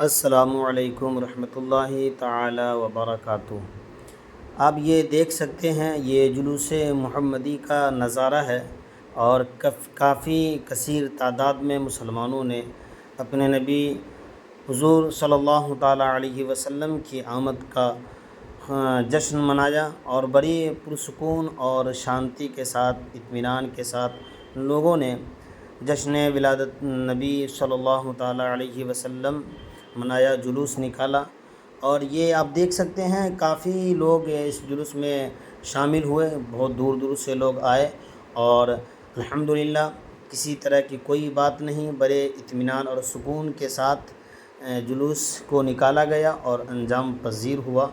السلام علیکم ورحمۃ اللہ تعالی وبرکاتہ۔ آپ یہ دیکھ سکتے ہیں، یہ جلوس محمدی کا نظارہ ہے اور کافی کثیر تعداد میں مسلمانوں نے اپنے نبی حضور صلی اللہ تعالی علیہ وسلم کی آمد کا جشن منایا اور بڑی پرسکون اور شانتی کے ساتھ، اطمینان کے ساتھ لوگوں نے جشن ولادت نبی صلی اللہ تعالی علیہ وسلم منایا، جلوس نکالا۔ اور یہ آپ دیکھ سکتے ہیں کافی لوگ اس جلوس میں شامل ہوئے، بہت دور دور سے لوگ آئے اور الحمدللہ کسی طرح کی کوئی بات نہیں، بڑے اطمینان اور سکون کے ساتھ جلوس کو نکالا گیا اور انجام پذیر ہوا۔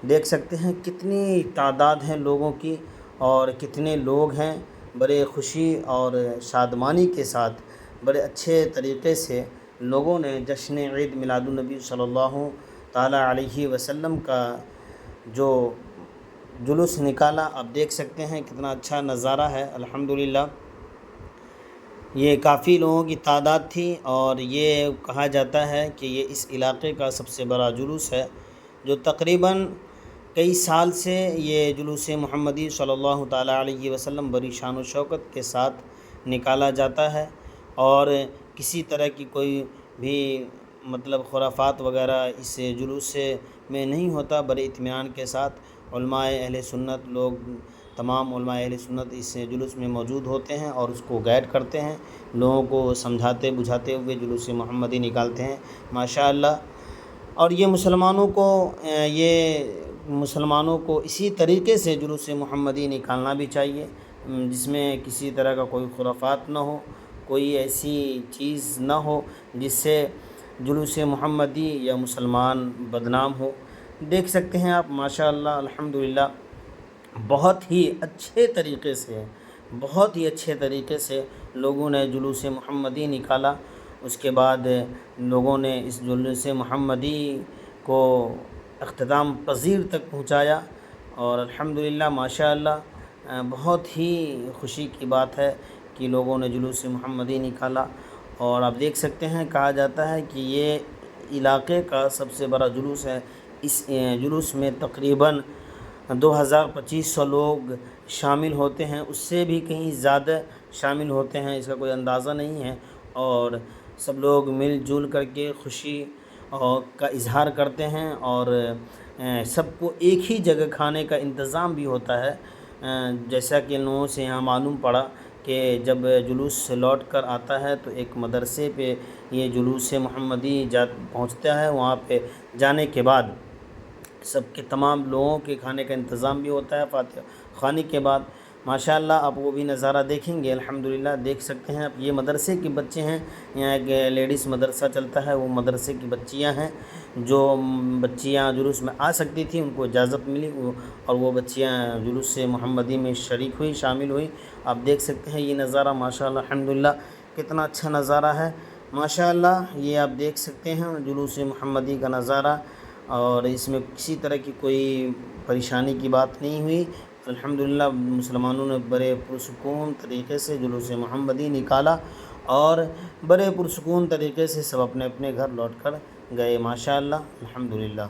دیکھ سکتے ہیں کتنی تعداد ہے لوگوں کی اور کتنے لوگ ہیں، بڑے خوشی اور شادمانی کے ساتھ بڑے اچھے طریقے سے لوگوں نے جشن عید میلاد النبی صلی اللہ تعالیٰ علیہ وسلم کا جو جلوس نکالا۔ آپ دیکھ سکتے ہیں کتنا اچھا نظارہ ہے، الحمدللہ۔ یہ کافی لوگوں کی تعداد تھی اور یہ کہا جاتا ہے کہ یہ اس علاقے کا سب سے بڑا جلوس ہے، جو تقریباً کئی سال سے یہ جلوس محمدی صلی اللہ تعالیٰ علیہ وسلم بڑی شان و شوکت کے ساتھ نکالا جاتا ہے اور کسی طرح کی کوئی بھی خرافات وغیرہ اس جلوس میں نہیں ہوتا، بڑے اطمینان کے ساتھ علماء اہل سنت لوگ، تمام علماء اہل سنت اس جلوس میں موجود ہوتے ہیں اور اس کو گائیڈ کرتے ہیں، لوگوں کو سمجھاتے بجھاتے ہوئے جلوس محمدی نکالتے ہیں ماشاءاللہ۔ اور یہ مسلمانوں کو اسی طریقے سے جلوس محمدی نکالنا بھی چاہیے، جس میں کسی طرح کا کوئی خرافات نہ ہو، کوئی ایسی چیز نہ ہو جس سے جلوس محمدی یا مسلمان بدنام ہو۔ دیکھ سکتے ہیں آپ ماشاءاللہ الحمدللہ بہت ہی اچھے طریقے سے لوگوں نے جلوس محمدی نکالا۔ اس کے بعد لوگوں نے اس جلوس محمدی کو اختتام پذیر تک پہنچایا اور الحمدللہ ماشاءاللہ بہت ہی خوشی کی بات ہے کہ لوگوں نے جلوس محمدی نکالا۔ اور آپ دیکھ سکتے ہیں کہا جاتا ہے کہ یہ علاقے کا سب سے بڑا جلوس ہے، اس جلوس میں تقریباً 2500 لوگ شامل ہوتے ہیں، اس سے بھی کہیں زیادہ شامل ہوتے ہیں، اس کا کوئی اندازہ نہیں ہے۔ اور سب لوگ مل جل کر کے خوشی کا اظہار کرتے ہیں اور سب کو ایک ہی جگہ کھانے کا انتظام بھی ہوتا ہے، جیسا کہ لوگوں سے یہاں معلوم پڑا کہ جب جلوس سے لوٹ کر آتا ہے تو ایک مدرسے پہ یہ جلوس محمدی پہنچتا ہے، وہاں پہ جانے کے بعد سب کے تمام لوگوں کے کھانے کا انتظام بھی ہوتا ہے فاتحہ خوانی کے بعد ماشاءاللہ۔ آپ وہ بھی نظارہ دیکھیں گے، الحمدللہ دیکھ سکتے ہیں آپ۔ یہ مدرسے کے بچے ہیں، یہاں ایک لیڈیز مدرسہ چلتا ہے، وہ مدرسے کی بچیاں ہیں، جو بچیاں جلوس میں آ سکتی تھیں ان کو اجازت ملی اور وہ بچیاں جلوس محمدی میں شامل ہوئی۔ آپ دیکھ سکتے ہیں یہ نظارہ ماشاءاللہ الحمدللہ کتنا اچھا نظارہ ہے ماشاءاللہ۔ یہ آپ دیکھ سکتے ہیں جلوس محمدی کا نظارہ، اور اس میں کسی طرح کی کوئی پریشانی کی بات نہیں ہوئی، الحمدللہ مسلمانوں نے بڑے پرسکون طریقے سے جلوس محمدی نکالا اور بڑے پرسکون طریقے سے سب اپنے اپنے گھر لوٹ کر گئے ماشاءاللہ الحمدللہ۔